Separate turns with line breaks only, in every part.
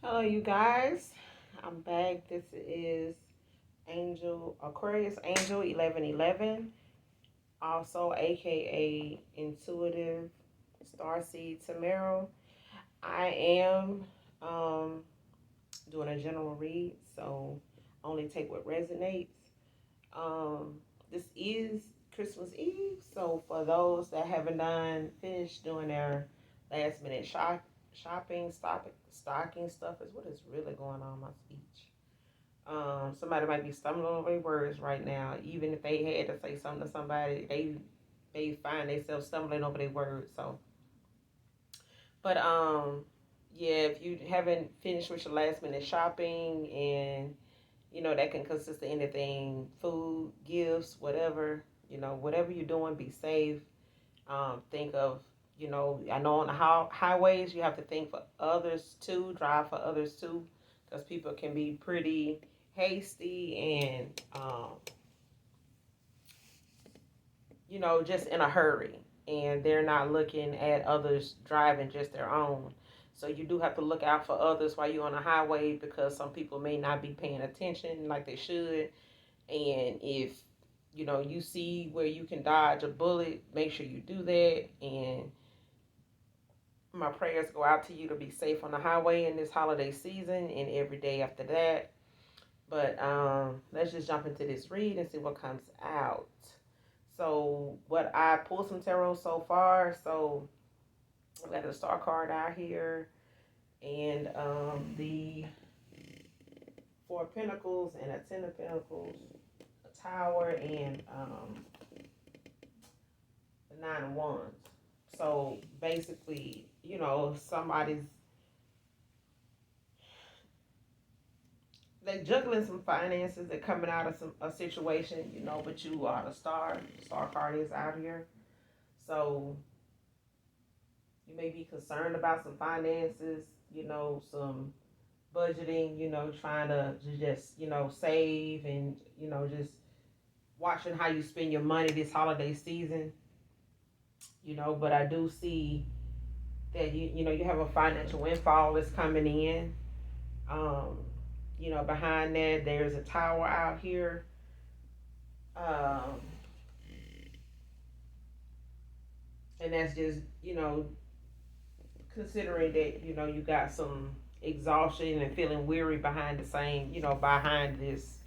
Hello, you guys. I'm back. This is Angel Aquarius Angel 1111, also aka Intuitive Starseed Tamaro. I am um, doing a general read, so only take what resonates. Um, this is Christmas Eve, so for those that haven't finished doing their last minute shopping, stocking stuff is what is really going on in my speech. Somebody might be stumbling over their words right now. Even if they had to say something to somebody, they find themselves stumbling over their words. So, but yeah, if you haven't finished with your last minute shopping, and that can consist of anything, food, gifts, whatever. Whatever you're doing, be safe. Think of, I know on the highways you have to think for others too, drive for others too, because people can be pretty hasty and, just in a hurry, and they're not looking at others driving just their own. So you do have to look out for others while you're on the highway, because some people may not be paying attention like they should. And if you see where you can dodge a bullet, make sure you do that. And my prayers go out to you to be safe on the highway in this holiday season and every day after that. But let's just jump into this read and see what comes out. So what I pulled some tarot so far. So I got the star card out here, and the Four of Pentacles and a Ten of Pentacles, a Tower, and the Nine of Wands. So basically, somebody's they juggling some finances. They're coming out of a situation, but you are the star. Star card is out here. So you may be concerned about some finances, some budgeting, trying to just, save and, just watching how you spend your money this holiday season, but I do see that you have a financial windfall that's coming in. Um, behind that there's a tower out here. Um, and that's just, considering that, you got some exhaustion and feeling weary behind the same, behind this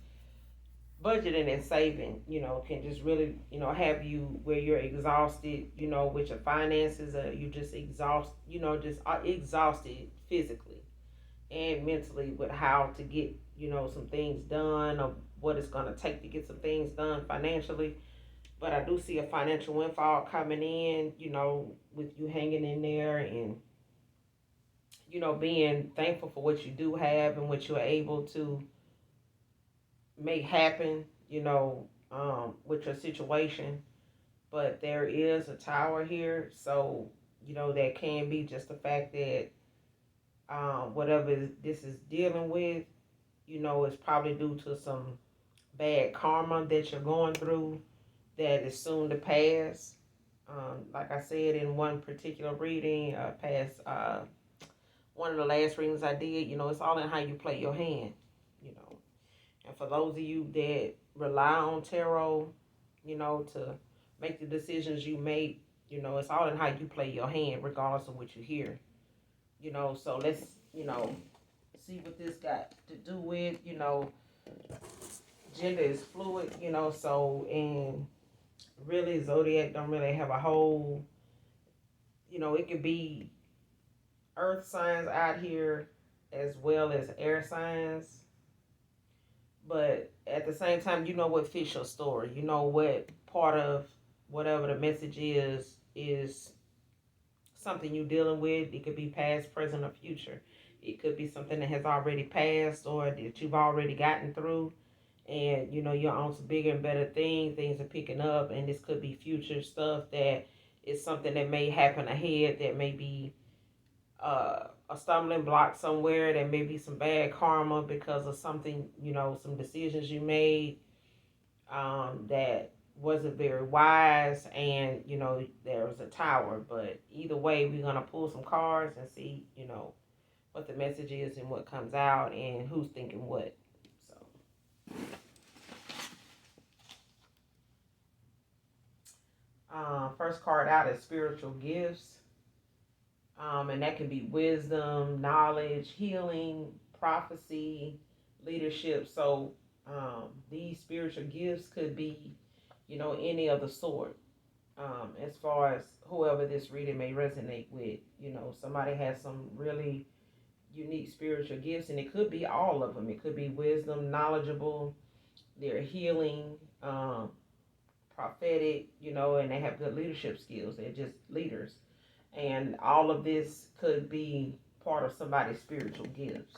budgeting and saving, can just really, have you where you're exhausted, with your finances, or you just just exhausted physically and mentally with how to get, some things done, or what it's going to take to get some things done financially. But I do see a financial windfall coming in, with you hanging in there and, being thankful for what you do have and what you're able to make happen, with your situation. But there is a tower here, so that can be just the fact that whatever this is dealing with, is probably due to some bad karma that you're going through that is soon to pass. Like I said in one particular reading, past one of the last readings I did, it's all in how you play your hand, you know. And for those of you that rely on tarot, to make the decisions you make, it's all in how you play your hand, regardless of what you hear. So let's, see what this got to do with, gender is fluid, so, and really zodiac don't really have a whole, it could be earth signs out here as well as air signs. But at the same time, you know what fits your story. You know what part of whatever the message is something you're dealing with. It could be past, present, or future. It could be something that has already passed or that you've already gotten through. And you're on some bigger and better things. Things are picking up, and this could be future stuff that is something that may happen ahead, that may be a stumbling block somewhere. There may be some bad karma because of something, some decisions you made that wasn't very wise, and there was a tower. But either way, we're gonna pull some cards and see, what the message is and what comes out and who's thinking what. So, first card out is spiritual gifts. And that can be wisdom, knowledge, healing, prophecy, leadership. So these spiritual gifts could be, any of the sort. As far as whoever this reading may resonate with, somebody has some really unique spiritual gifts, and it could be all of them. It could be wisdom, knowledgeable, they're healing, prophetic, and they have good leadership skills. They're just leaders. And all of this could be part of somebody's spiritual gifts.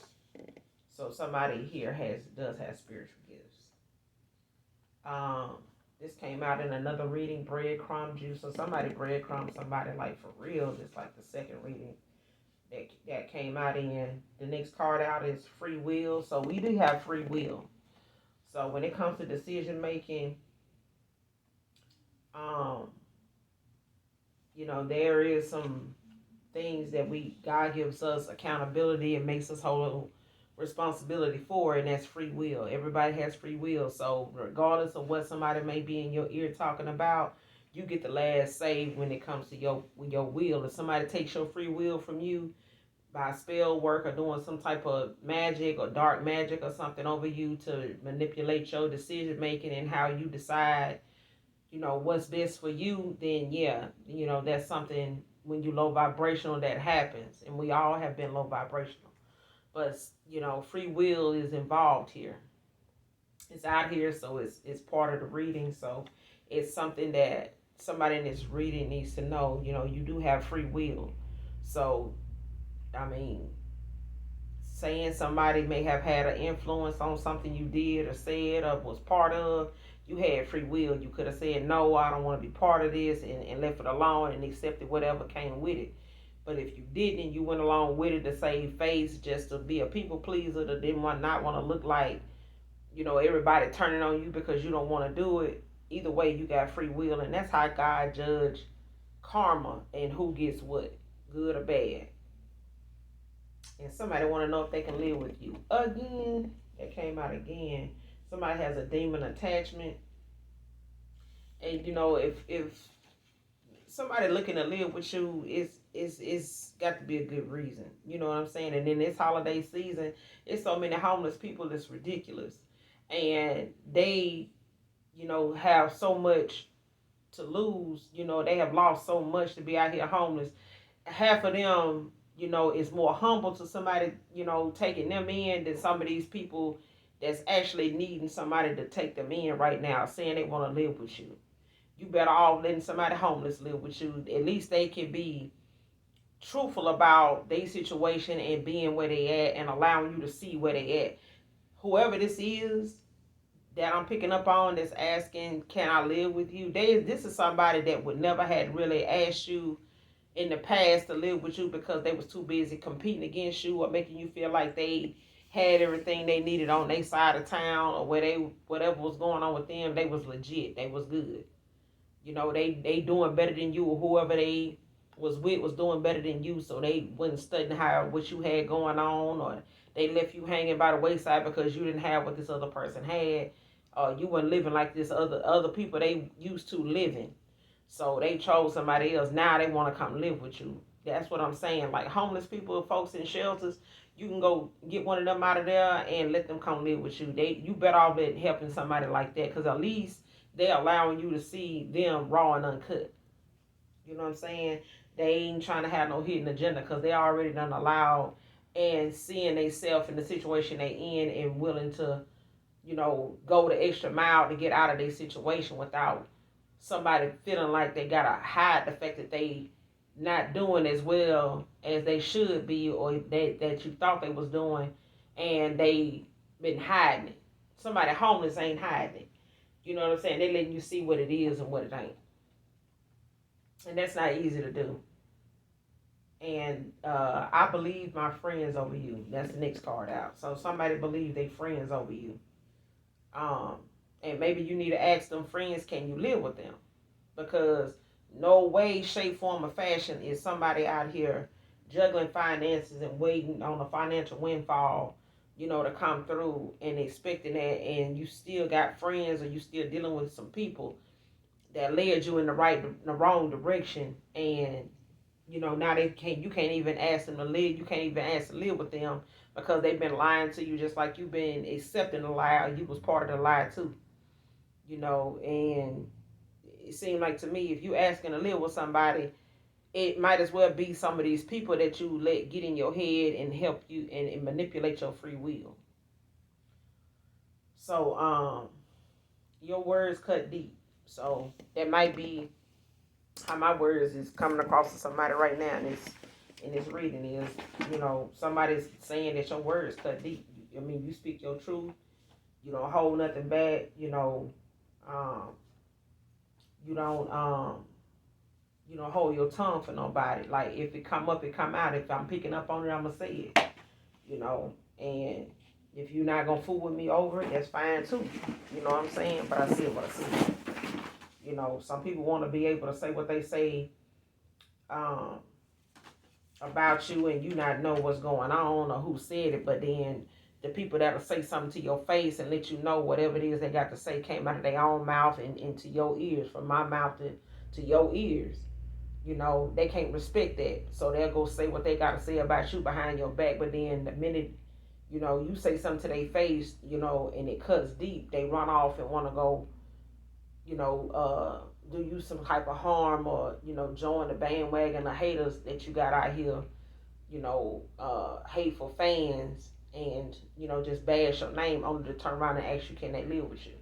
So somebody here does have spiritual gifts. This came out in another reading, breadcrumb juice. So somebody breadcrumb somebody like for real. It's like the second reading that came out in. The next card out is free will. So we do have free will. So when it comes to decision making, there is some things that God gives us accountability and makes us hold responsibility for, and that's free will. Everybody has free will. So regardless of what somebody may be in your ear talking about, you get the last say when it comes to your will. If somebody takes your free will from you by spell work or doing some type of magic or dark magic or something over you to manipulate your decision making and how you decide what's best for you, then yeah, that's something when you low vibrational that happens. And we all have been low vibrational. But, free will is involved here. It's out here, so it's part of the reading. So it's something that somebody in this reading needs to know. You do have free will. So, I mean, saying somebody may have had an influence on something you did or said or was part of, you had free will. You could have said, no, I don't want to be part of this, and left it alone and accepted whatever came with it. But if you didn't, you went along with it to save face, just to be a people pleaser, that didn't not want to look like, everybody turning on you because you don't want to do it. Either way, you got free will, and that's how God judge karma and who gets what, good or bad. And somebody want to know if they can live with you. Again, that came out again. Somebody has a demon attachment. And if somebody looking to live with you, it's got to be a good reason. You know what I'm saying? And in this holiday season, it's so many homeless people, it's ridiculous. And they, have so much to lose. They have lost so much to be out here homeless. Half of them, is more humble to somebody, taking them in than some of these people that's actually needing somebody to take them in right now, saying they want to live with you. You better off letting somebody homeless live with you. At least they can be truthful about their situation and being where they at and allowing you to see where they at. Whoever this is that I'm picking up on that's asking, can I live with you? This is somebody that would never had really asked you in the past to live with you because they was too busy competing against you or making you feel like they had everything they needed on their side of town, or whatever was going on with them, they was legit. They was good. They doing better than you, or whoever they was with was doing better than you, so they wasn't studying what you had going on, or they left you hanging by the wayside because you didn't have what this other person had, or you weren't living like this other people they used to living. So they chose somebody else. Now they want to come live with you. That's what I'm saying. Like homeless people, folks in shelters, you can go get one of them out of there and let them come live with you. You better off helping somebody like that, because at least they're allowing you to see them raw and uncut. You know what I'm saying? They ain't trying to have no hidden agenda, because they already done allowed and seeing themselves in the situation they in and willing to, go the extra mile to get out of their situation without somebody feeling like they gotta hide the fact that they not doing as well as they should be, or that you thought they was doing, and they been hiding it. Somebody homeless ain't hiding it. You know what I'm saying? They letting you see what it is and what it ain't. And that's not easy to do. And I believe my friends over you. That's the next card out. So somebody believe they friends over you. And maybe you need to ask them friends, can you live with them? Because no way, shape, form, or fashion is somebody out here juggling finances and waiting on a financial windfall, to come through and expecting that, and you still got friends or you still dealing with some people that led you in the wrong direction, and now you can't even ask them to live. You can't even ask to live with them because they've been lying to you, just like you've been accepting the lie. Or you was part of the lie too. And it seemed like to me, if you asking to live with somebody, it might as well be some of these people that you let get in your head and help you and manipulate your free will. So your words cut deep. So that might be how my words is coming across to somebody right now in this reading is, somebody's saying that your words cut deep. I mean, you speak your truth. You don't hold nothing back. Um, you don't hold your tongue for nobody. Like if it come up, it come out. If I'm picking up on it, I'ma say it. And if you're not gonna fool with me over it, that's fine too. You know what I'm saying? But I see what I see. Some people want to be able to say what they say um, about you, and you not know what's going on or who said it. But then the people that'll say something to your face and let you know whatever it is they got to say came out of their own mouth and into your ears, from my mouth to your ears. They can't respect that. So they'll go say what they got to say about you behind your back. But then the minute, you say something to their face, and it cuts deep, they run off and want to go, do you some type of harm or, join the bandwagon of haters that you got out here, hateful fans and, just bash your name only to turn around and ask you, can they live with you?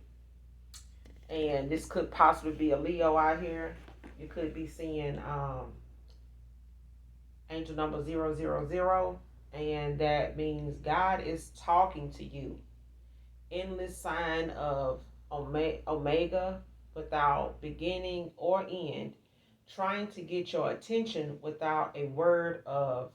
And this could possibly be a Leo out here. You could be seeing angel number 000, and that means God is talking to you. Endless sign of Omega without beginning or end, trying to get your attention without a word of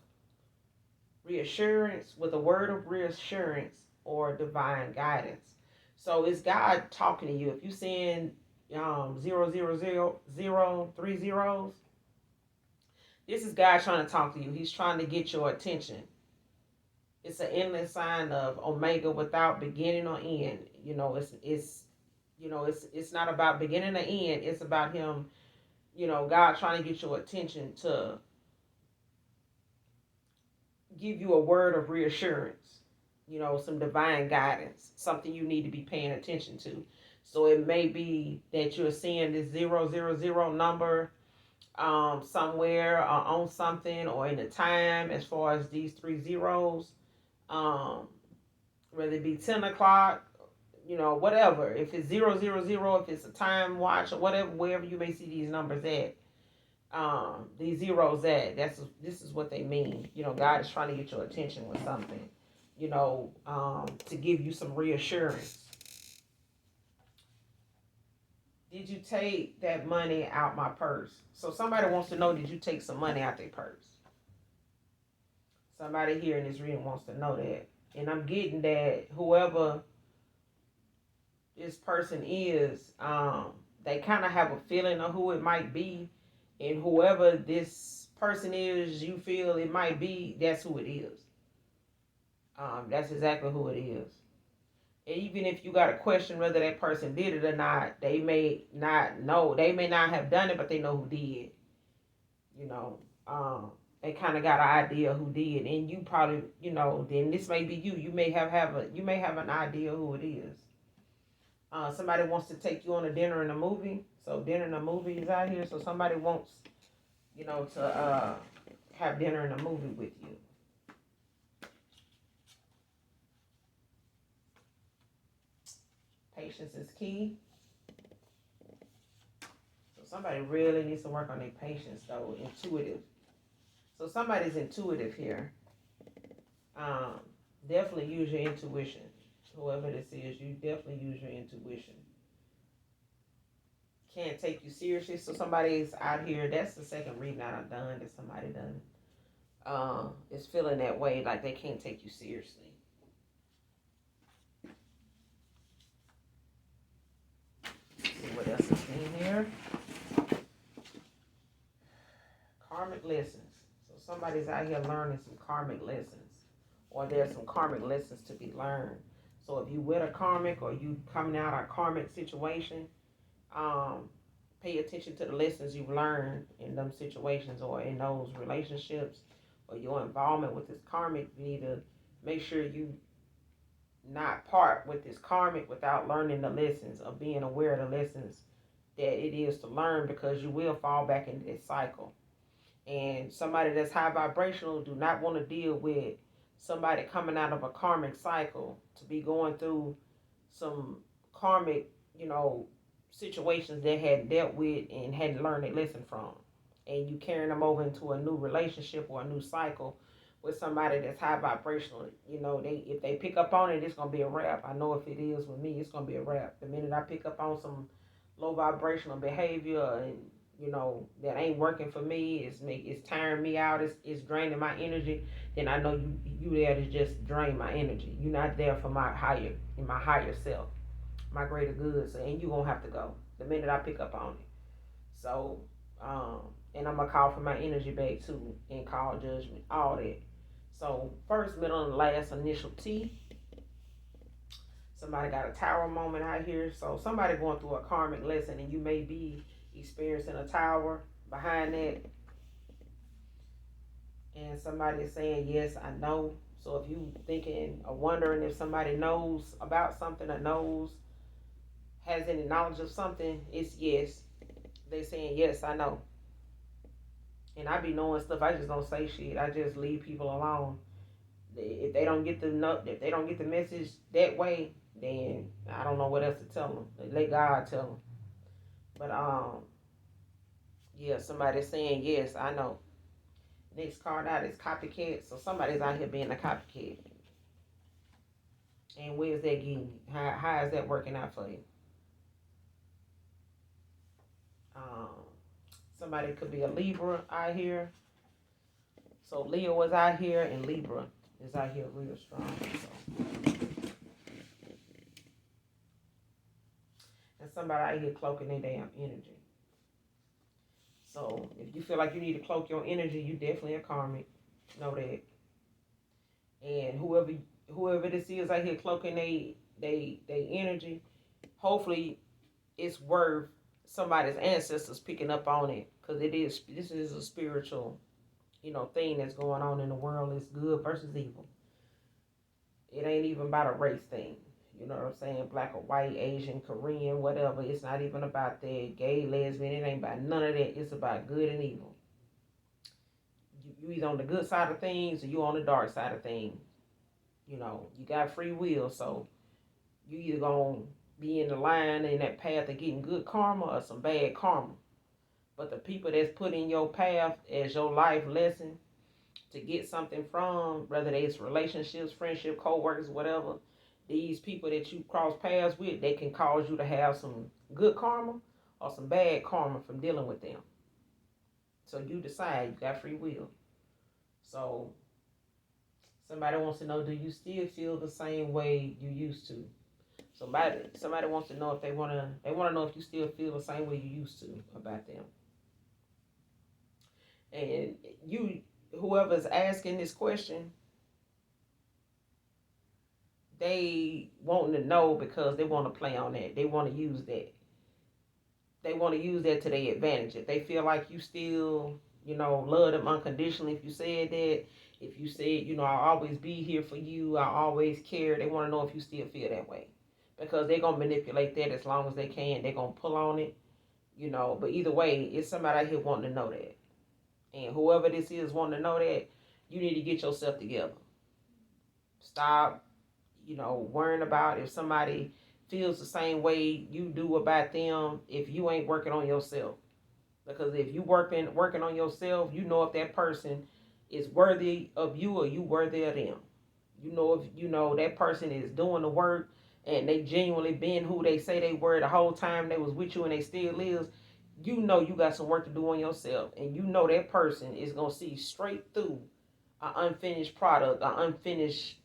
reassurance, with a word of reassurance or divine guidance. So it's God talking to you. If you're seeing 0, 3 zeros, this is God trying to talk to you. He's trying to get your attention. It's an endless sign of Omega without beginning or end. It's not about beginning or end. It's about him, God trying to get your attention to give you a word of reassurance, some divine guidance, something you need to be paying attention to. So it may be that you're seeing this 000 number somewhere on something or in the time, as far as these 3 zeros, whether it be 10 o'clock, whatever. If it's 000, if it's a time watch or whatever, wherever you may see these numbers at, these zeros at, this is what they mean. God is trying to get your attention with something, to give you some reassurance. Did you take that money out my purse? So somebody wants to know, did you take some money out their purse? Somebody here in this reading wants to know that. And I'm getting that whoever this person is, they kind of have a feeling of who it might be. And whoever this person is, you feel it might be, that's who it is. That's exactly who it is. Even if you got a question whether that person did it or not, they may not know. They may not have done it, but they know who did. They kind of got an idea who did, and you probably, then this may be you. You may have an idea who it is. Somebody wants to take you on a dinner and a movie. So dinner and a movie is out here. So somebody wants, to have dinner and a movie with you. Patience is key. So somebody really needs to work on their patience, though. Intuitive. So somebody's intuitive here. Definitely use your intuition. Whoever this is, you definitely use your intuition. Can't take you seriously. So somebody's out here. That's the second reading I've done that somebody done. Is feeling that way, like they can't take you seriously. See what else is in here. Karmic lessons. So somebody's out here learning some karmic lessons, or there's some karmic lessons to be learned. So if you with a karmic or you coming out of a karmic situation, um, pay attention to the lessons you've learned in them situations or in those relationships or your involvement with this karmic. You need to make sure you not part with this karmic without learning the lessons or being aware of the lessons that it is to learn, because you will fall back into this cycle. And somebody that's high vibrational do not want to deal with somebody coming out of a karmic cycle to be going through some karmic, you know, situations they had dealt with and hadn't learned a lesson from. And you carrying them over into a new relationship or a new cycle with somebody that's high vibrational. You know, they if they pick up on it, it's gonna be a wrap. I know if it is with me, it's gonna be a wrap. The minute I pick up on some low vibrational behavior and that ain't working for me, it's tiring me out, it's draining my energy, then I know you there to just drain my energy. You're not there for my higher self, my greater good. So, and you gonna have to go the minute I pick up on it. So, and I'm gonna call for my energy back too, and call judgment, all that. So first, middle, and last initial T. Somebody got a tower moment out here. So somebody going through a karmic lesson, and you may be experiencing a tower behind that. And somebody is saying, yes, I know. So if you thinking or wondering if somebody knows about something or has any knowledge of something, it's yes. They saying, yes, I know. And I be knowing stuff, I just don't say shit. I just leave people alone. If they don't get the message that way, then I don't know what else to tell them. Let God tell them. But yeah, somebody's saying yes, I know. Next card out is copycat. So somebody's out here being a copycat. And where's that getting you? How is that working out for you? Somebody could be a Libra out here. So Leo is out here and Libra is out here real strong. So. And somebody out here cloaking their damn energy. So if you feel like you need to cloak your energy, you definitely a karmic. Know that. And whoever this is out here cloaking they energy, hopefully it's worth somebody's ancestors picking up on it, because this is a spiritual, thing that's going on in the world. It's good versus evil. It ain't even about a race thing. You know what I'm saying? Black or white, Asian, Korean, whatever. It's not even about that. Gay, lesbian. It ain't about none of that. It's about good and evil. You either on the good side of things or you on the dark side of things. You got free will, so you either gonna be in the line in that path of getting good karma or some bad karma. But the people that's put in your path as your life lesson to get something from, whether it's relationships, friendship, co-workers, whatever, these people that you cross paths with, they can cause you to have some good karma or some bad karma from dealing with them. So you decide. You got free will. So somebody wants to know, do you still feel the same way you used to? Somebody wants to know if they want to know if you still feel the same way you used to about them. And whoever's asking this question, they want to know because they want to play on that. They want to use that. They want to use that to their advantage. If they feel like you still, love them unconditionally, if you said that, if you said, I'll always be here for you, I always care, they want to know if you still feel that way. Because they're going to manipulate that as long as they can. They're going to pull on it, But either way, it's somebody out here wanting to know that. And whoever this is wanting to know that, you need to get yourself together. Stop, worrying about if somebody feels the same way you do about them if you ain't working on yourself. Because if you working on yourself, you know if that person is worthy of you or you worthy of them. If that person is doing the work and they genuinely been who they say they were the whole time they was with you and they still is, you got some work to do on yourself. And that person is going to see straight through an unfinished product, an unfinished,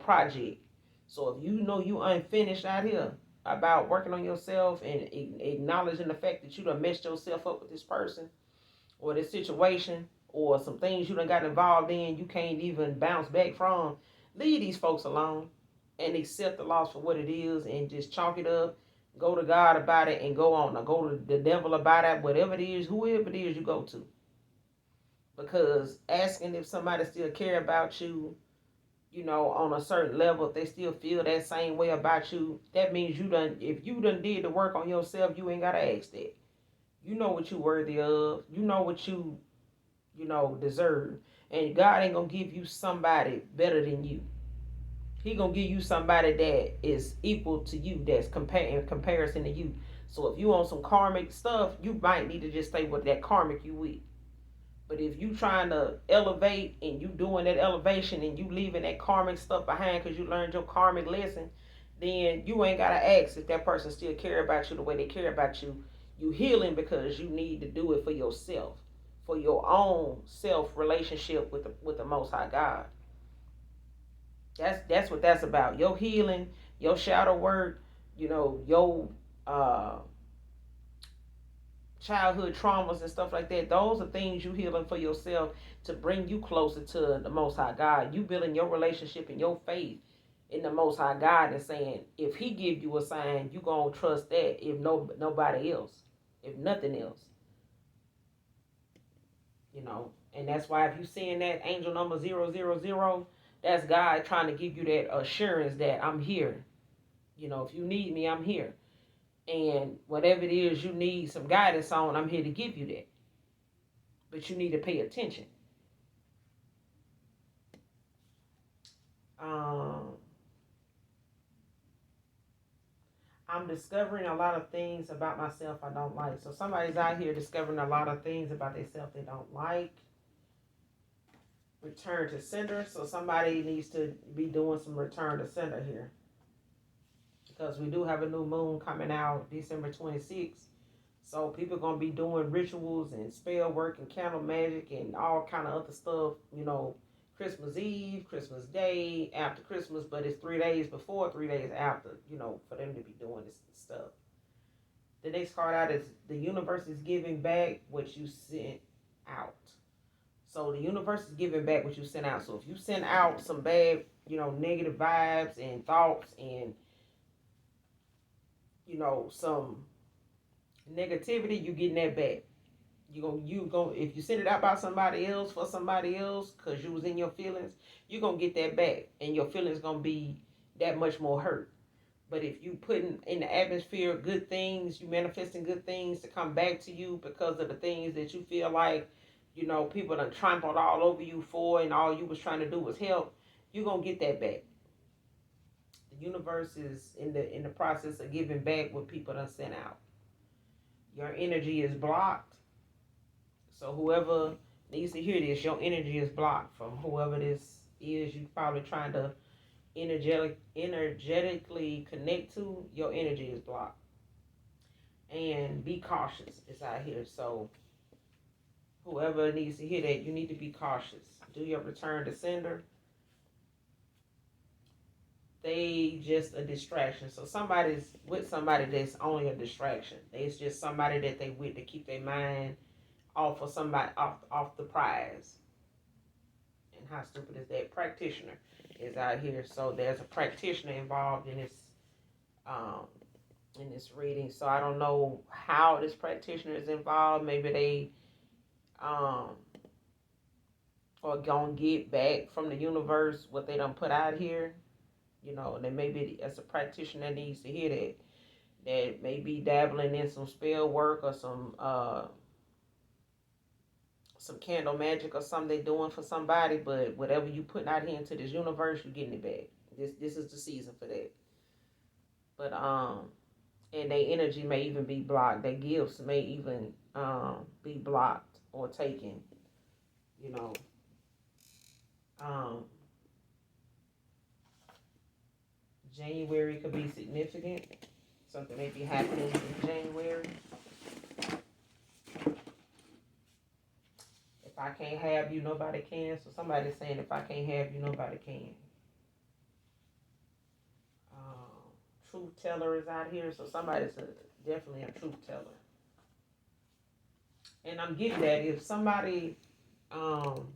project. So if you unfinished out here about working on yourself and acknowledging the fact that you done messed yourself up with this person or this situation or some things you done got involved in you can't even bounce back from, leave these folks alone and accept the loss for what it is and just chalk it up. Go to God about it and go on. Now go to the devil about it, whatever it is, whoever it is you go to. Because asking if somebody still care about you, on a certain level, if they still feel that same way about you, that means if you done did the work on yourself, you ain't gotta ask that. You know what you worthy of. You know what you deserve. And God ain't gonna give you somebody better than you. He gonna give you somebody that is equal to you, that's in comparison to you. So if you on some karmic stuff, you might need to just stay with that karmic you with. But if you trying to elevate and you doing that elevation and you leaving that karmic stuff behind because you learned your karmic lesson, then you ain't gotta ask if that person still care about you the way they care about you. You healing because you need to do it for yourself, for your own self relationship with the Most High God. That's what that's about. Your healing, your shadow work, your uh childhood traumas and stuff like that. Those are things you healing for yourself to bring you closer to the Most High God. You building your relationship and your faith in the Most High God and saying, if He give you a sign, you gonna trust that. If nobody else, if nothing else, And that's why if you seeing that angel number 000, that's God trying to give you that assurance that I'm here. If you need me, I'm here. And whatever it is you need some guidance on, I'm here to give you that. But you need to pay attention. Um, I'm discovering a lot of things about myself I don't like. So somebody's out here discovering a lot of things about themselves they don't like. Return to sender. So somebody needs to be doing some return to sender here. Because we do have a new moon coming out December 26th. So people going to be doing rituals and spell work and candle magic and all kind of other stuff, Christmas Eve, Christmas Day, after Christmas, but it's 3 days before, 3 days after, for them to be doing this stuff. The next card out is the universe is giving back what you sent out. So the universe is giving back what you sent out. So if you sent out some bad, negative vibes and thoughts and, some negativity, you getting that back. You if you send it out by somebody else for somebody else because you was in your feelings, you're gonna get that back and your feelings gonna be that much more hurt. But if you putting in the atmosphere good things, you manifesting good things to come back to you because of the things that you feel like people done trampled all over you for, and all you was trying to do was help, you're gonna get that back. The universe is in the process of giving back what people done sent out. Your energy is blocked. So whoever needs to hear this, your energy is blocked from whoever this is. You probably trying to energetically connect to. Your energy is blocked. And be cautious. It's out here. So whoever needs to hear that, you need to be cautious. Do your return to sender. They just a distraction. So somebody's with somebody that's only a distraction. It's just somebody that they with to keep their mind off of somebody, off the prize. And how stupid is that? Practitioner is out here. So there's a practitioner involved um in this reading. So I don't know how this practitioner is involved. Maybe they are gonna get back from the universe what they done put out here. That maybe as a practitioner needs to hear that may be dabbling in some spell work or some candle magic or something they doing for somebody, but whatever you putting out here into this universe, you getting it back. This is the season for that. But and their energy may even be blocked. Their gifts may even be blocked or taken. You know. Um January could be significant. Something may be happening in January. If I can't have you, nobody can. So somebody's saying if I can't have you, nobody can. Truth teller is out here. So somebody's definitely a truth teller. And I'm getting that if somebody Um,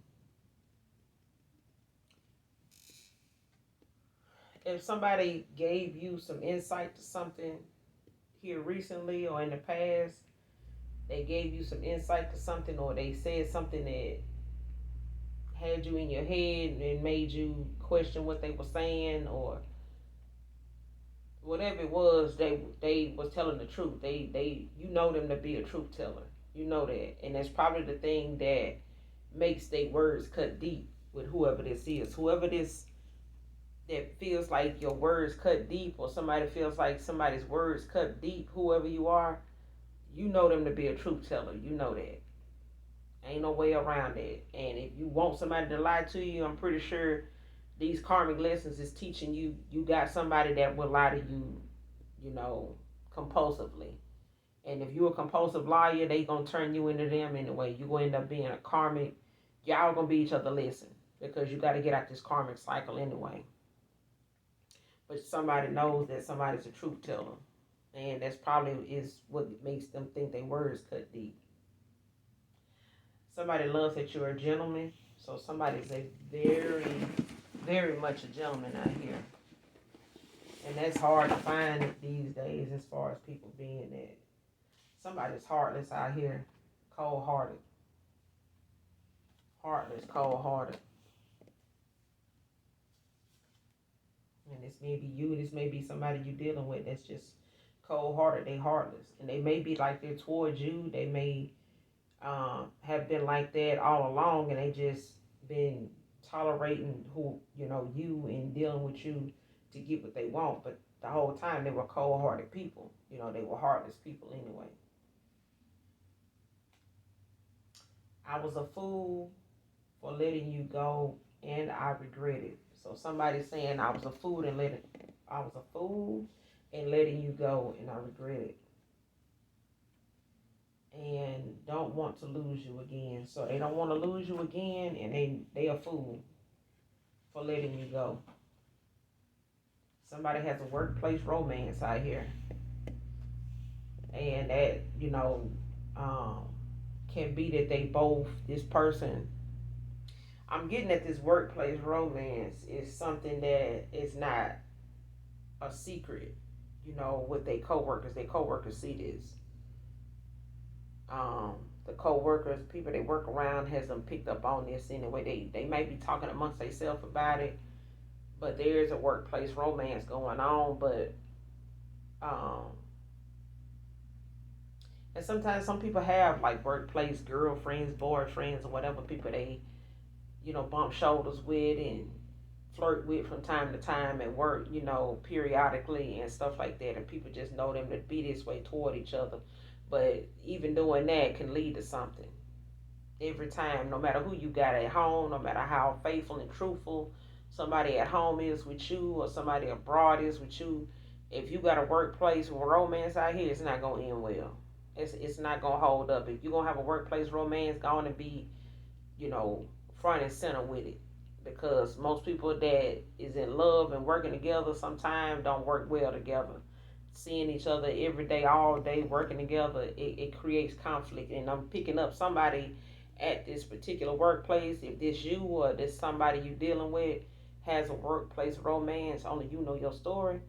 if somebody gave you some insight to something here recently or in the past, they gave you some insight to something, or they said something that had you in your head and made you question what they were saying, or whatever it was, they was telling the truth. They you know them to be a truth teller. You know that, and that's probably the thing that makes their words cut deep with whoever this is. Whoever this that feels like your words cut deep, or somebody feels like somebody's words cut deep. Whoever you are, you know them to be a truth teller. You know that. Ain't no way around it. And if you want somebody to lie to you, I'm pretty sure these karmic lessons is teaching you you got somebody that will lie to you, you know, compulsively. And if you're a compulsive liar, they gonna turn you into them anyway. You gonna end up being a karmic. Y'all gonna be each other lesson because you got to get out this karmic cycle anyway. But somebody knows that somebody's a truth teller, and that's probably is what makes them think their words cut deep. Somebody loves that you're a gentleman, so somebody's a very, very much a gentleman out here, and that's hard to find these days as far as people being that. Somebody's heartless out here, cold hearted, heartless, cold hearted. And this may be you, this may be somebody you're dealing with that's just cold hearted, they heartless. And they may be like they're towards you, they may have been like that all along, and they just been tolerating you and dealing with you to get what they want. But the whole time they were cold hearted people. They were heartless people anyway. I was a fool for letting you go, and I regret it. So somebody's saying I was a fool and letting you go, and I regret it, and don't want to lose you again. So they don't want to lose you again, and they a fool for letting you go. Somebody has a workplace romance out here, and that um, can be that they both this person. I'm getting that this workplace romance is something that is not a secret. With their coworkers. Their coworkers see this. The co-workers, people they work around, has them picked up on this anyway. They may be talking amongst themselves about it, but there's a workplace romance going on. But um, and sometimes some people have like workplace girlfriends, boyfriends, or whatever people they bump shoulders with and flirt with from time to time at work, periodically and stuff like that. And people just know them to be this way toward each other. But even doing that can lead to something every time, no matter who you got at home, no matter how faithful and truthful somebody at home is with you or somebody abroad is with you. If you got a workplace romance out here, it's not gonna end well. It's not gonna hold up. If you're gonna have a workplace romance, gonna be, you know, front and center with it. Because most people that is in love and working together sometimes don't work well together. Seeing each other every day, all day, working together, it creates conflict. And I'm picking up somebody at this particular workplace. If this you or this somebody you dealing with has a workplace romance, only you know your story.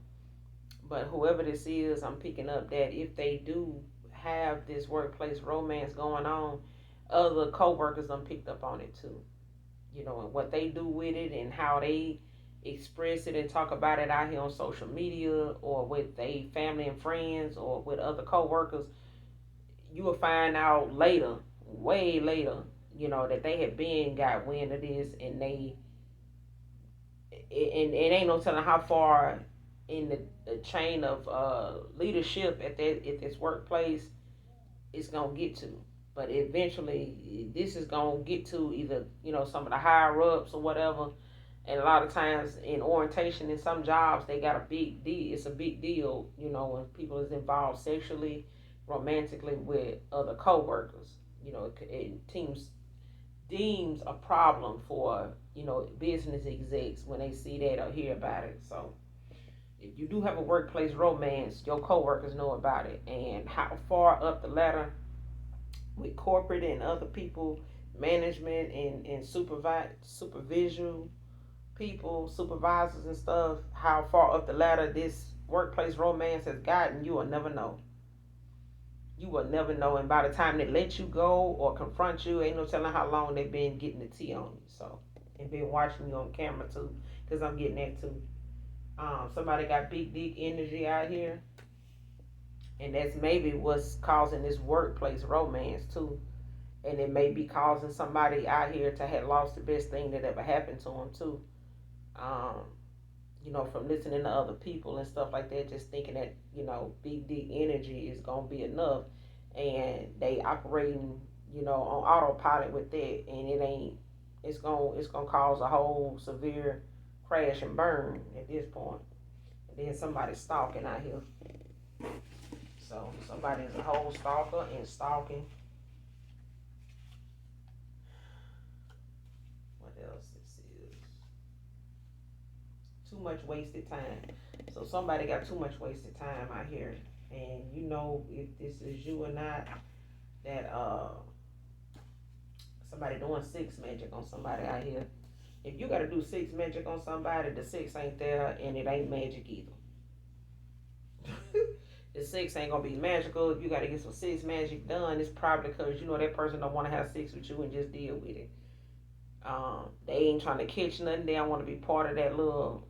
But whoever this is, I'm picking up that if they do have this workplace romance going on, other co-workers done picked up on it too. And what they do with it and how they express it and talk about it out here on social media or with their family and friends or with other co-workers, you will find out later, way later, that they had been got wind of this, and it ain't no telling how far in the chain of leadership at this workplace it's gonna get to. But eventually, this is gonna get to either some of the higher ups or whatever. And a lot of times in orientation, in some jobs, they got a big deal. It's a big deal, when people is involved sexually, romantically with other coworkers. It deems a problem for business execs when they see that or hear about it. So if you do have a workplace romance, your coworkers know about it, and how far up the ladder with corporate and other people management and supervision people, supervisors and stuff, how far up the ladder this workplace romance has gotten, you will never know. You will never know. And by the time they let you go or confront you, ain't no telling how long they've been getting the tea on you. So, and been watching you on camera too, because I'm getting that too. Somebody got big, dick energy out here, and that's maybe what's causing this workplace romance too. And it may be causing somebody out here to have lost the best thing that ever happened to them too. Um, from listening to other people and stuff like that, just thinking that, big dick energy is gonna be enough, and they operating, on autopilot with that, and it ain't. It's gonna cause a whole severe crash and burn at this point. And then somebody stalking out here. So somebody is a whole stalker and stalking. What else? This is too much wasted time. So somebody got too much wasted time out here, and if this is you or not, that somebody doing six magic on somebody out here. If you got to do six magic on somebody, the six ain't there, and it ain't magic either. The six ain't gonna be magical. If you gotta get some six magic done, it's probably because that person don't want to have sex with you and just deal with it. They ain't trying to catch nothing. They don't want to be part of that little,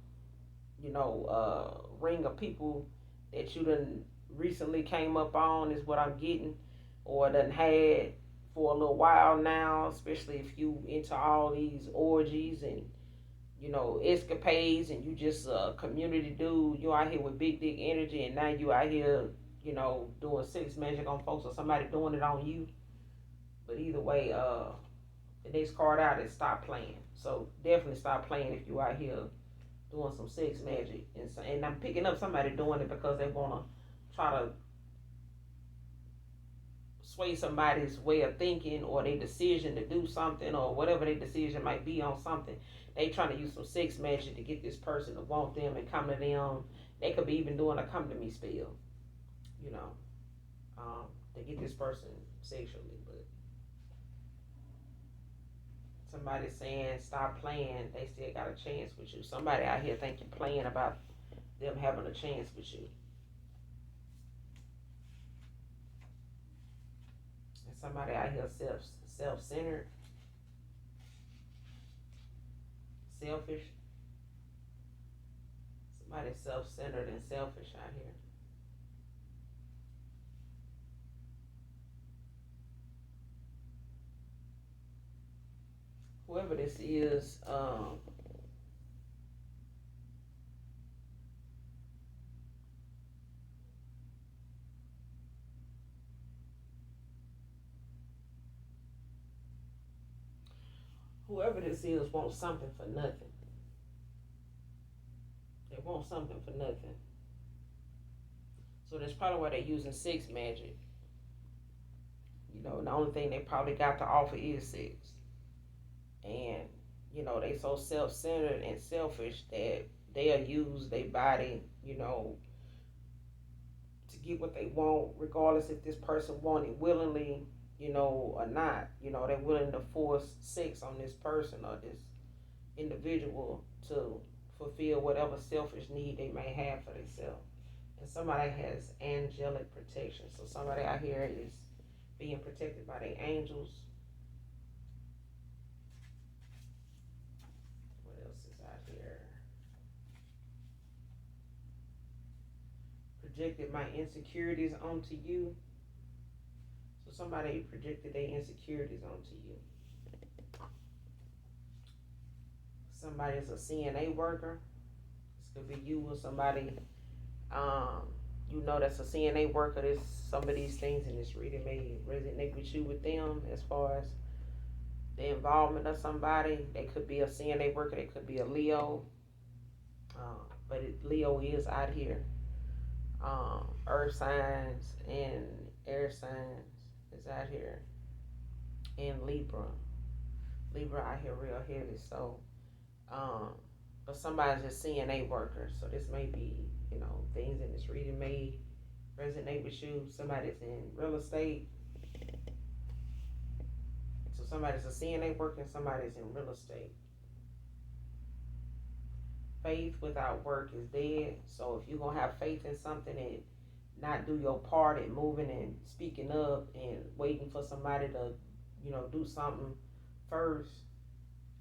ring of people that you done recently came up on. Is what I'm getting, or done had for a little while now. Especially if you into all these orgies and escapades, and you just a community dude. You out here with big dick energy, and now you out here, doing sex magic on folks, or somebody doing it on you. But either way, the next card out is stop playing. So definitely stop playing if you out here doing some sex magic, and I'm picking up somebody doing it because they wanna try to sway somebody's way of thinking or their decision to do something or whatever their decision might be on something. They trying to use some sex magic to get this person to want them and come to them. They could be even doing a come to me spell, you know, to get this person sexually. But somebody saying stop playing, they still got a chance with you. Somebody out here think you're playing about them having a chance with you. And somebody out here self-centered, selfish. Somebody self-centered and selfish out here. Whoever this is, wants something for nothing. They want something for nothing. So that's probably why they're using sex magic. The only thing they probably got to offer is sex. And, they so self-centered and selfish that they'll use their body, to get what they want, regardless if this person want it willingly, or not. They're willing to force sex on this person or this individual to fulfill whatever selfish need they may have for themselves. And somebody has angelic protection. So somebody out here is being protected by their angels. What else is out here? Projected my insecurities onto you. So somebody projected their insecurities onto you. Somebody is a CNA worker. This could be you or somebody that's a CNA worker. There's some of these things in this reading may resonate with you with them as far as the involvement of somebody. They could be a CNA worker. They could be a Leo. Leo is out here. Earth signs and air signs is out here. And Libra. Libra out here real heavy. So, but somebody's a CNA worker. So this may be, things in this reading may resonate with you. Somebody's in real estate. So Somebody's a CNA working, somebody's in real estate. Faith without work is dead. So if you're gonna have faith in something and not do your part in moving and speaking up and waiting for somebody to, do something first,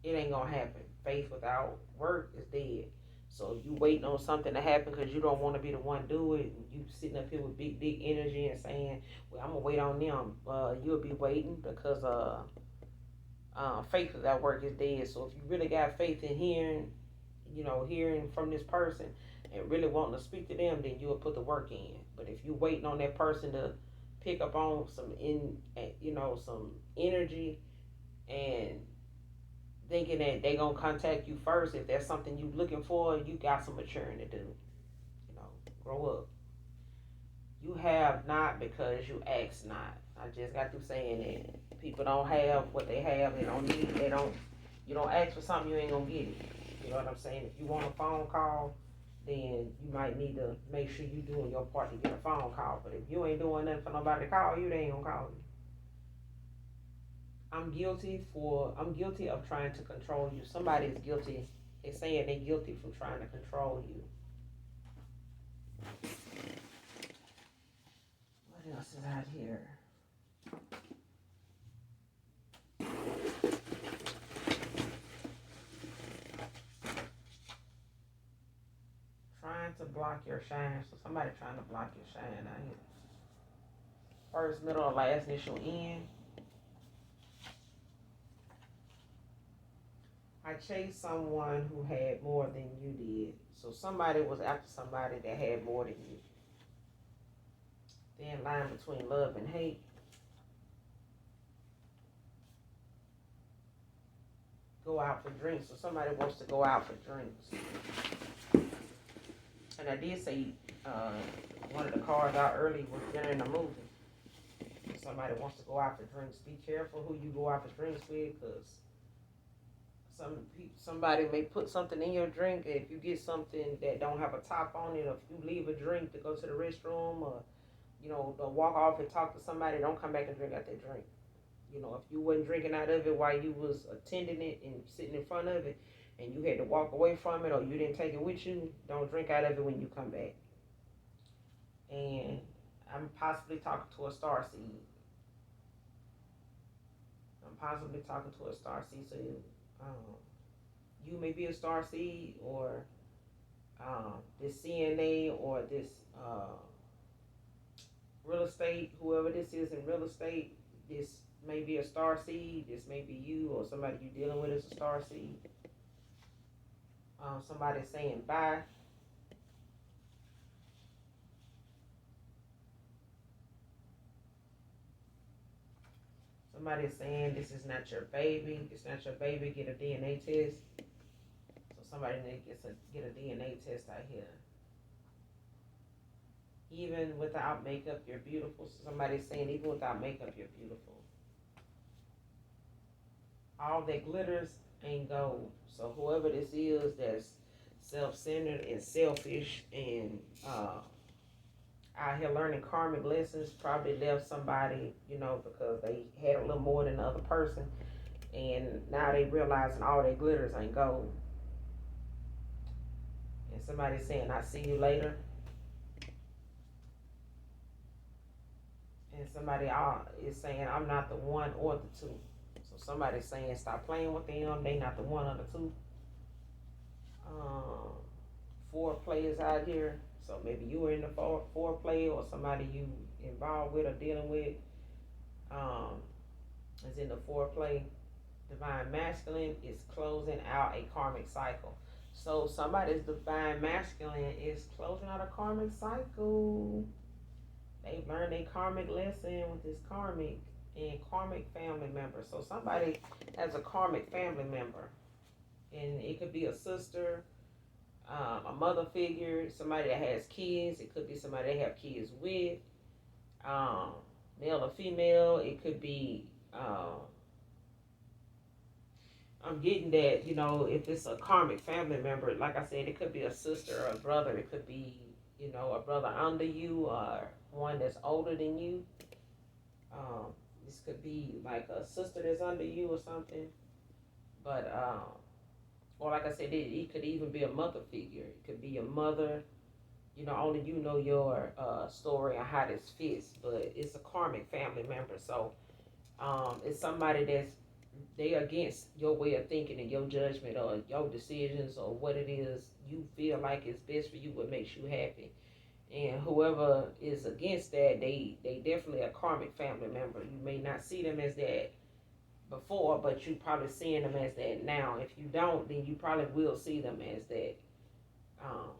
it ain't gonna happen. Faith without work is dead. So if you waiting on something to happen because you don't want to be the one to do it, and you sitting up here with big energy and saying, "Well, I'm gonna wait on them," you'll be waiting because faith without work is dead. So if you really got faith in hearing from this person and really wanting to speak to them, then you'll put the work in. But if you're waiting on that person to pick up on some energy and thinking that they gonna contact you first, if there's something you looking for, you got some maturing to do. Grow up. You have not because you ask not. I just got through saying that people don't have what they have. They don't need. They don't. You don't ask for something, you ain't gonna get it. You know what I'm saying? If you want a phone call, then you might need to make sure you doing your part to get a phone call. But if you ain't doing nothing for nobody to call you, they ain't gonna call you. I'm guilty of trying to control you. Somebody is guilty. They're saying they're guilty for trying to control you. What else is out here? Trying to block your shine. So somebody trying to block your shine out here. First, middle, or last initial N. I chased someone who had more than you did. So somebody was after somebody that had more than you. Thin line between love and hate. Go out for drinks. So somebody wants to go out for drinks. And I did say one of the cards out early was dinner in a movie. If somebody wants to go out for drinks, be careful who you go out for drinks with, because somebody may put something in your drink. If you get something that don't have a top on it, or if you leave a drink to go to the restroom, or to walk off and talk to somebody, don't come back and drink out that drink. If you wasn't drinking out of it while you was attending it and sitting in front of it, and you had to walk away from it, or you didn't take it with you, don't drink out of it when you come back. And I'm possibly talking to a star seed. So you may be a star seed, or this CNA, or this real estate, whoever this is in real estate, this may be a star seed. This may be you, or somebody you're dealing with is a star seed. Somebody saying bye. Somebody is saying this is not your baby. It's not your baby. Get a DNA test. So somebody needs to get a DNA test out here. Even without makeup, you're beautiful. So somebody's saying even without makeup, you're beautiful. All that glitters ain't gold. So whoever this is that's self-centered and selfish and out here learning karmic lessons, probably left somebody, because they had a little more than the other person, and now they realizing all that glitters ain't gold. And somebody's saying, "I see you later." And somebody is saying, "I'm not the one or the two." So somebody's saying, stop playing with them. They not the one or the two. 4 players out here. So maybe you were in the four play, or somebody you involved with or dealing with is in the 4 play. Divine masculine is closing out a karmic cycle. So somebody's divine masculine is closing out a karmic cycle. They've learned a karmic lesson with this karmic and karmic family member. So somebody has a karmic family member, and it could be a sister, a mother figure, somebody that has kids. It could be somebody they have kids with, male or female. It could be, I'm getting that, if it's a karmic family member, like I said, it could be a sister or a brother. It could be, a brother under you, or one that's older than you. This could be like a sister that's under you or something. But or like I said, it could even be a mother figure. It could be a mother. You know, only you know your story and how this fits. But it's a karmic family member, so it's somebody that's they against your way of thinking and your judgment or your decisions or what it is you feel like is best for you, what makes you happy. And whoever is against that, they definitely a karmic family member. You may not see them as that before, but you probably seeing them as that now. If you don't, then you probably will see them as that. Um,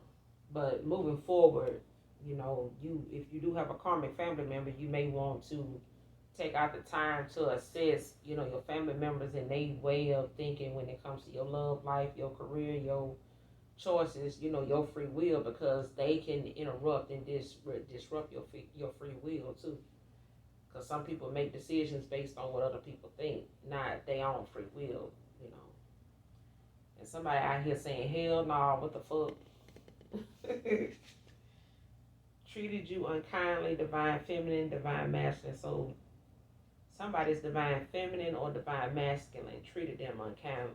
but moving forward, you know, you if you do have a karmic family member, you may want to take out the time to assess, you know, your family members and their way of thinking when it comes to your love life, your career, your choices, you know, your free will, because they can interrupt and disrupt your free will too. Because some people make decisions based on what other people think, not their own free will, you know. And somebody out here saying, hell no, what the fuck? Treated you unkindly, divine feminine, divine masculine. So somebody's divine feminine or divine masculine treated them unkindly.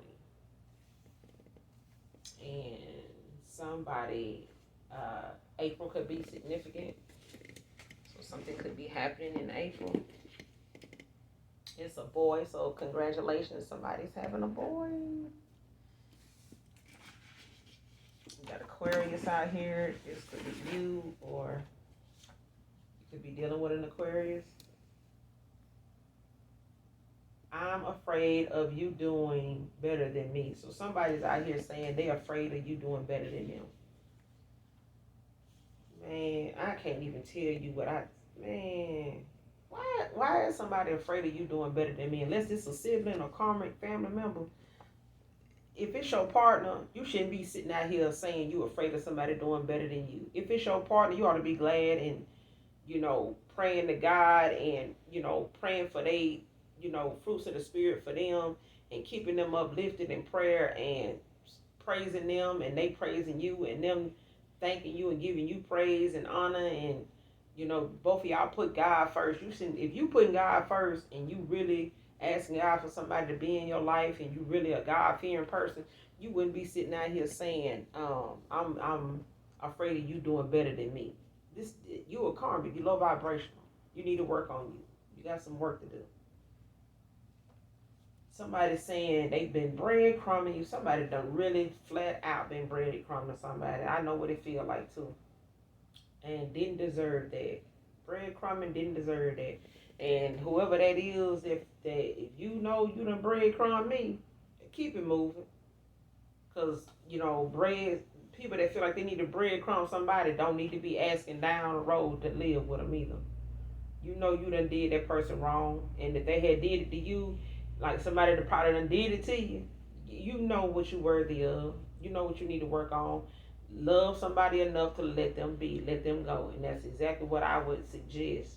And somebody, April could be significant. So something could be happening in April. It's a boy, so congratulations, somebody's having a boy. You got Aquarius out here. This could be you, or you could be dealing with an Aquarius. I'm afraid of you doing better than me. So somebody's out here saying they're afraid of you doing better than them. Man, I can't even tell you what man, why is somebody afraid of you doing better than me? Unless it's a sibling or karmic family member. If it's your partner, you shouldn't be sitting out here saying you're afraid of somebody doing better than you. If it's your partner, you ought to be glad and, you know, praying to God and, you know, praying for they, you know, fruits of the spirit for them and keeping them uplifted in prayer and praising them and they praising you and them thanking you and giving you praise and honor. And you know, both of y'all put God first. You should, if you putting God first and you really asking God for somebody to be in your life and you really a God fearing person, you wouldn't be sitting out here saying, I'm afraid of you doing better than me. This you a karmic, you low vibrational. You need to work on you. You got some work to do. Somebody saying they've been breadcrumbing you. Somebody done really flat out been breadcrumbing somebody. I know what it feel like too. And didn't deserve that. Breadcrumbing didn't deserve that. And whoever that is, if you know you done breadcrumb me, keep it moving. Cause you know people that feel like they need to breadcrumb somebody don't need to be asking down the road to live with them either. You know you done did that person wrong, and if they had did it to you, like somebody that probably done did it to you, you know what you're worthy of. You know what you need to work on. Love somebody enough to let them be, let them go, and that's exactly what I would suggest.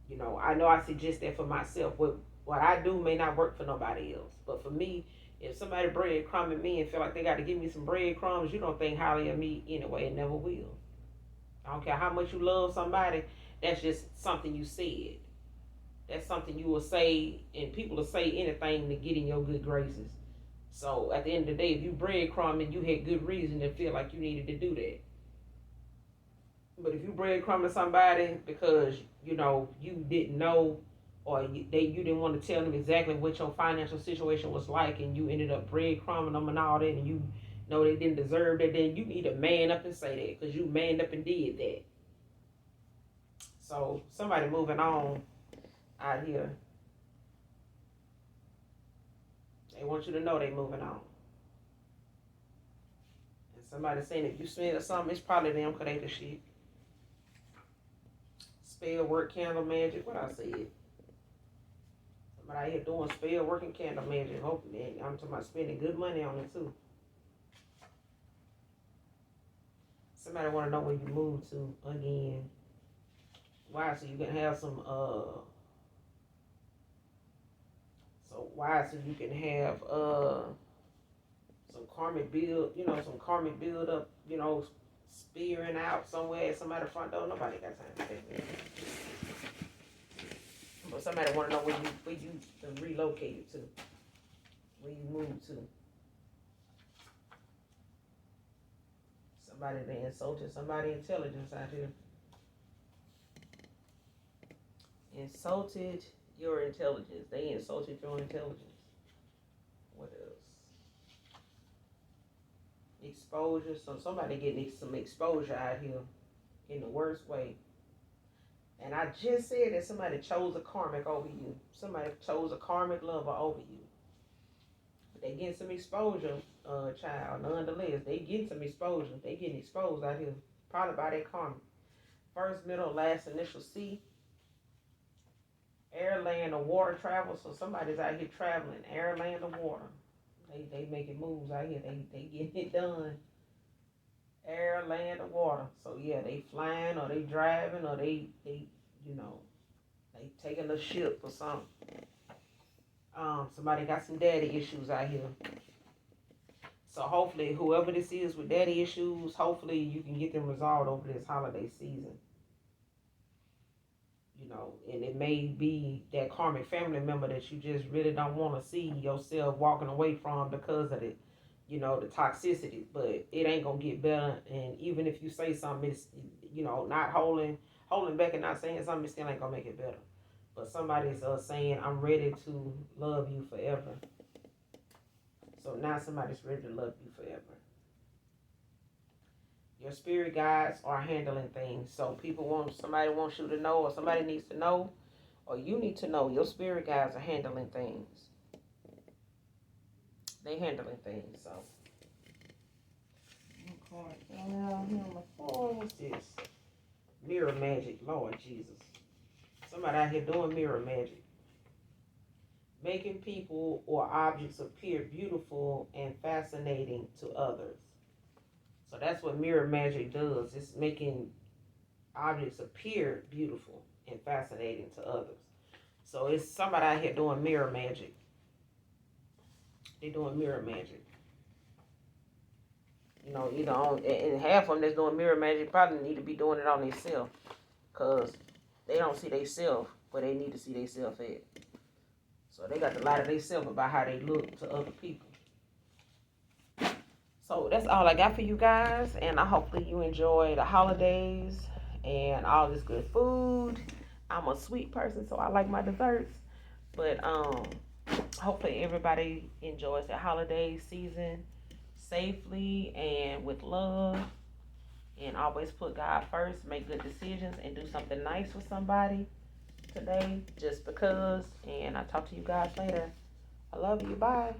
You know I suggest that for myself. What I do may not work for nobody else, but for me, if somebody breadcrumbing me and feel like they got to give me some breadcrumbs, you don't think highly of me anyway. It never will. I don't care how much you love somebody. That's just something you said. That's something you will say, and people will say anything to get in your good graces. So at the end of the day, if you breadcrumbing, you had good reason to feel like you needed to do that. But if you breadcrumbing somebody because you know you didn't know, or you didn't want to tell them exactly what your financial situation was like, and you ended up breadcrumbing them and all that, and you know they didn't deserve that, then you need to man up and say that because you manned up and did that. So somebody moving on out here, they want you to know they moving on. And somebody saying if you smell something, it's probably them because they the shit. Spell work, candle magic, what I said. Somebody out here doing spell work and candle magic. Hoping I'm talking about spending good money on it too. Somebody want to know where you move to again. Why? So you can have some so you can have some karmic build, you know, some karmic build up, you know, spearing out somewhere at somebody's front door. Nobody got time to take that. Or somebody want to know where you relocated to, where you moved to. Somebody that insulted somebody intelligence out here. Insulted your intelligence. They insulted your intelligence. What else? Exposure. So somebody getting some exposure out here in the worst way. And I just said that somebody chose a karmic over you. Somebody chose a karmic lover over you. But they getting some exposure, child. Nonetheless, they getting some exposure. They getting exposed out here. Probably by their karmic. First, middle, last, initial C. Air, land, or water travel. So somebody's out here traveling. Air, land, or water. They making moves out here. They getting it done. Air, land, or water. So yeah, they flying or they driving or they you know, they taking a ship or something. Somebody got some daddy issues out here. So hopefully whoever this is with daddy issues, hopefully you can get them resolved over this holiday season. You know, and it may be that karmic family member that you just really don't want to see yourself walking away from because of it, you know, the toxicity. But it ain't gonna get better. And even if you say something, it's, you know, not holding back and not saying something, it still ain't gonna make it better. But somebody's saying, I'm ready to love you forever. So now somebody's ready to love you forever. Your spirit guides are handling things. So somebody wants you to know, or somebody needs to know, or you need to know, your spirit guides are handling things. They handling things, so. What's this? Mirror magic, Lord Jesus. Somebody out here doing mirror magic. Making people or objects appear beautiful and fascinating to others. So that's what mirror magic does. It's making objects appear beautiful and fascinating to others. So it's somebody out here doing mirror magic. They're doing mirror magic. You know, either on, and half of them that's doing mirror magic probably need to be doing it on themselves. Because they don't see themselves where they need to see themselves at. So they got to lie to themselves about how they look to other people. So that's all I got for you guys, and I hopefully you enjoy the holidays and all this good food. I'm a sweet person, so I like my desserts. But hopefully everybody enjoys the holiday season safely and with love. And always put God first, make good decisions, and do something nice for somebody today just because. And I'll talk to you guys later. I love you. Bye.